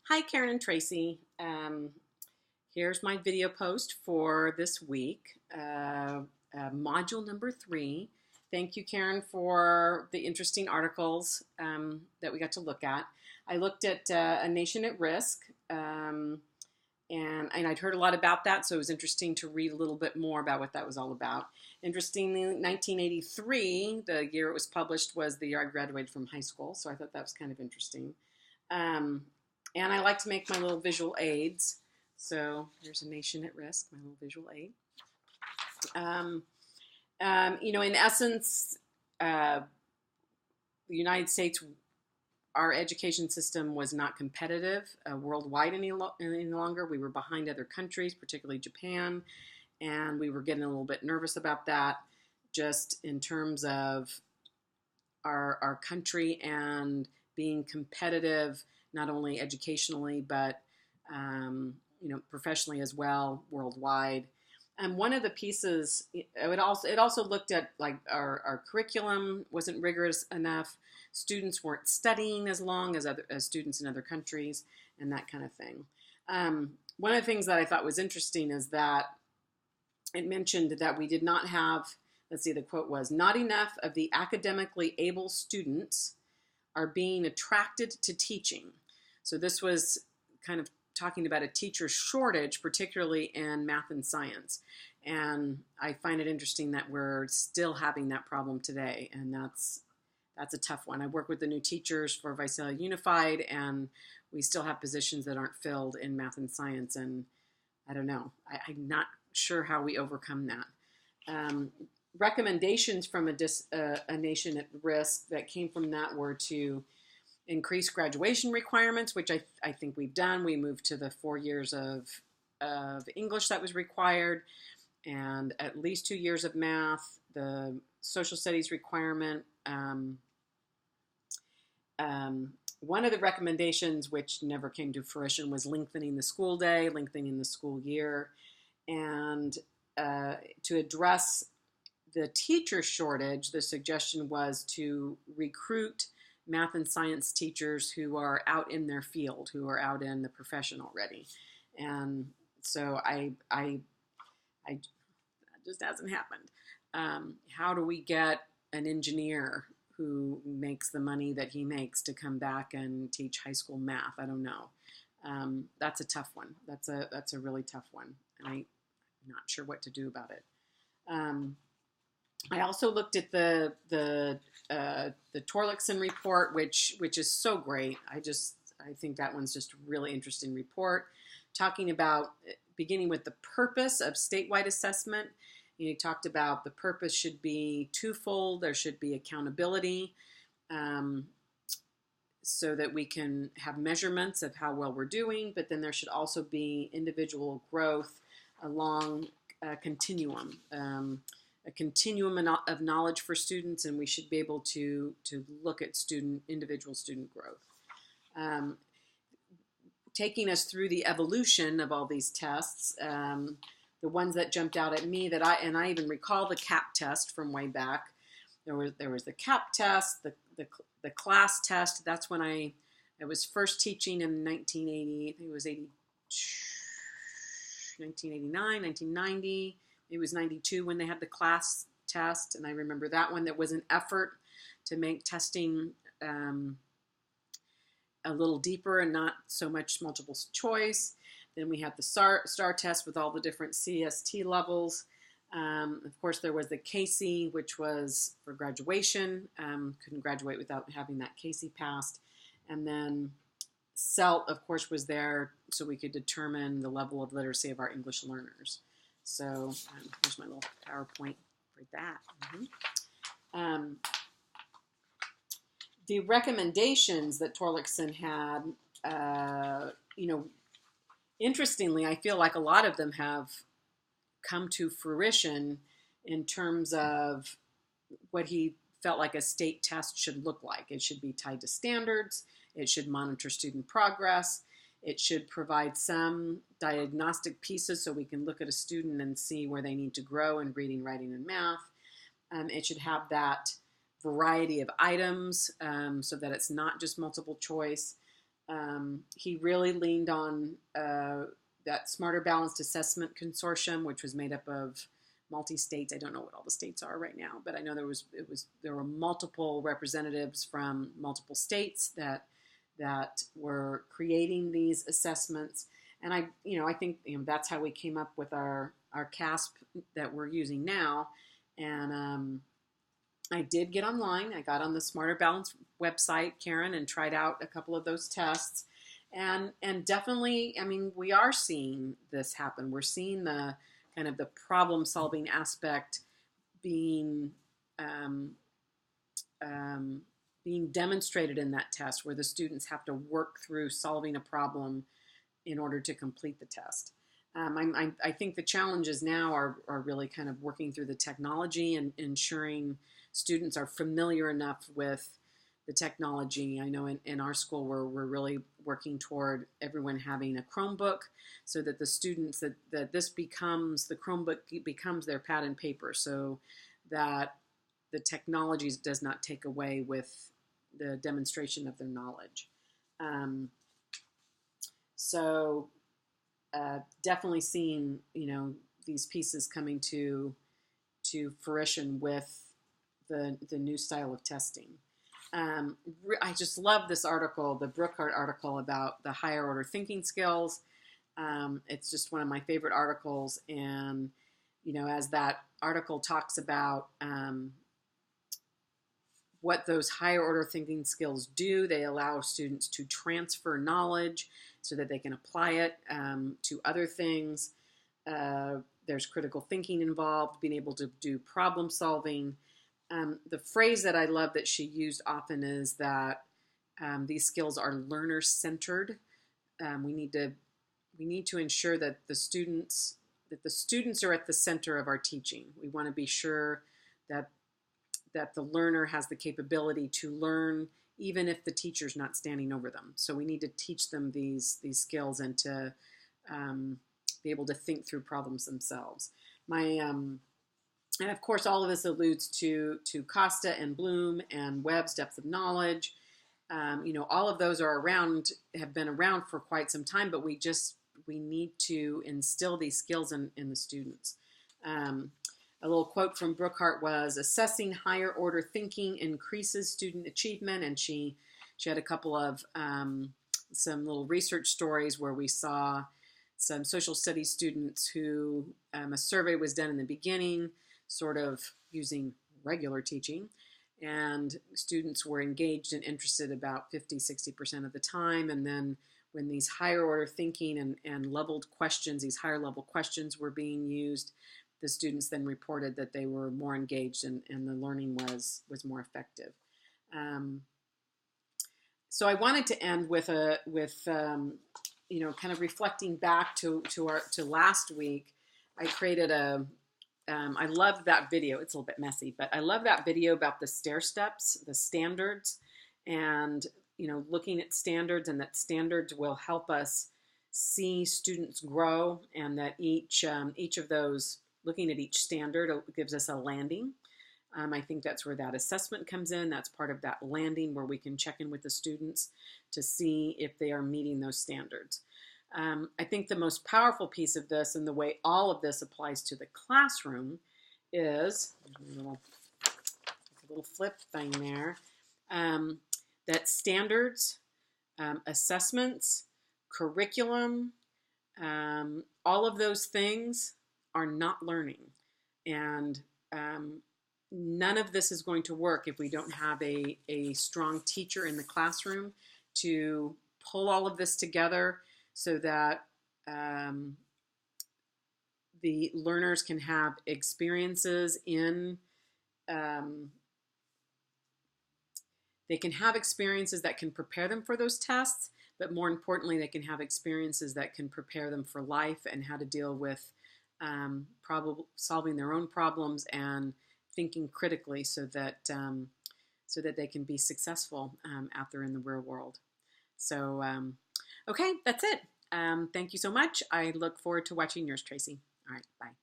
Hi, Karen and Tracy. Here's my video post for this week, module number 3. Thank you, Karen, for the interesting articles that we got to look at. I looked at A Nation at Risk, and I'd heard a lot about that, so it was interesting to read a little bit more about what that was all about. Interestingly, 1983, the year it was published, was the year I graduated from high school, so I thought that was kind of interesting. And I like to make my little visual aids. So there's A Nation at Risk, my little visual aid. In essence, the United States, our education system was not competitive worldwide any longer. We were behind other countries, particularly Japan, and we were getting a little bit nervous about that, just in terms of our country and being competitive, not only educationally, but professionally as well, worldwide. And one of the pieces, it also looked at like our curriculum wasn't rigorous enough. Students weren't studying as long as students in other countries, and that kind of thing. One of the things that I thought was interesting is that it mentioned that we did not have, let's see, the quote was, "Not enough of the academically able students are being attracted to teaching." So this was kind of talking about a teacher shortage, particularly in math and science. And I find it interesting that we're still having that problem today, and that's a tough one. I work with the new teachers for Visalia Unified, and we still have positions that aren't filled in math and science, and I don't know. I'm not sure how we overcome that. Recommendations from A Nation at Risk that came from that were to increase graduation requirements, which I think we've done. We moved to the 4 years of English that was required, and at least 2 years of math. The social studies requirement. One of the recommendations, which never came to fruition, was lengthening the school day, lengthening the school year, and to address the teacher shortage, the suggestion was to recruit math and science teachers who are out in their field, who are out in the profession already. And so that just hasn't happened. How do we get an engineer who makes the money that he makes to come back and teach high school math? I don't know. That's a tough one. That's a really tough one, and I'm not sure what to do about it. I also looked at the Torlakson report, which is so great. I think that one's just a really interesting report, talking about beginning with the purpose of statewide assessment. He talked about the purpose should be twofold. There should be accountability, so that we can have measurements of how well we're doing, but then there should also be individual growth along a continuum. A continuum of knowledge for students, and we should be able to look at individual student growth. Taking us through the evolution of all these tests, the ones that jumped out at me and I even recall the CAP test from way back. There was the CAP test, the class test. That's when I was first teaching in 1980. I think it was 1989, 1990. It was 92 when they had the class test, and I remember that one. That was an effort to make testing a little deeper and not so much multiple choice. Then we had the STAR test with all the different CST levels. Of course, there was the CASE, which was for graduation. Couldn't graduate without having that CASE passed. And then CELT, of course, was there so we could determine the level of literacy of our English learners. So here's my little PowerPoint for that. The recommendations that Torlakson had, interestingly, I feel like a lot of them have come to fruition in terms of what he felt like a state test should look like. It should be tied to standards. It should monitor student progress. It should provide some diagnostic pieces so we can look at a student and see where they need to grow in reading, writing, and math. It should have that variety of items so that it's not just multiple choice. He really leaned on that Smarter Balanced Assessment Consortium, which was made up of multi-states. I don't know what all the states are right now, but I know there were multiple representatives from multiple states that were creating these assessments. And I think that's how we came up with our CASP that we're using now. And I did get online. I got on the Smarter Balance website, Karen, and tried out a couple of those tests. And definitely, we are seeing this happen. We're seeing the kind of the problem solving aspect being being demonstrated in that test, where the students have to work through solving a problem in order to complete the test. I think the challenges now are really kind of working through the technology and ensuring students are familiar enough with the technology. I know in our school we're really working toward everyone having a Chromebook, so that the students that this becomes, the Chromebook becomes their pad and paper, so that the technology does not take away with the demonstration of their knowledge. Definitely seeing these pieces coming to fruition with the new style of testing. I just love this article, the Brookhart article about the higher order thinking skills. It's just one of my favorite articles, and as that article talks about what those higher order thinking skills do, they allow students to transfer knowledge so that they can apply it to other things. There's critical thinking involved, being able to do problem solving. The phrase that I love that she used often is that these skills are learner-centered. We need to ensure that the students are at the center of our teaching. We want to be sure that the learner has the capability to learn even if the teacher's not standing over them. So we need to teach them these skills and to be able to think through problems themselves. And of course, all of this alludes to Costa and Bloom and Webb's depth of knowledge. All of those have been around for quite some time, but we need to instill these skills in the students. A little quote from Brookhart was, "Assessing higher order thinking increases student achievement." And she had a couple of some little research stories where we saw some social studies students who a survey was done in the beginning, sort of using regular teaching, and students were engaged and interested about 50-60% of the time. And then when these higher order thinking and leveled questions, these higher level questions were being used, the students then reported that they were more engaged and the learning was more effective. So I wanted to end with kind of reflecting back to last week. I created I love that video. It's a little bit messy, but I love that video about the stair steps, the standards, and looking at standards, and that standards will help us see students grow, and that each of those, looking at each standard, gives us a landing. I think that's where that assessment comes in. That's part of that landing where we can check in with the students to see if they are meeting those standards. I think the most powerful piece of this, and the way all of this applies to the classroom, is a little flip thing there, that standards, assessments, curriculum, all of those things are not learning. And none of this is going to work if we don't have a strong teacher in the classroom to pull all of this together, so that the learners can have experiences they can have experiences that can prepare them for those tests, but more importantly, they can have experiences that can prepare them for life and how to deal with solving their own problems and thinking critically, so that they can be successful out there in the real world. So, okay, that's it. Thank you so much. I look forward to watching yours, Tracy. All right, bye.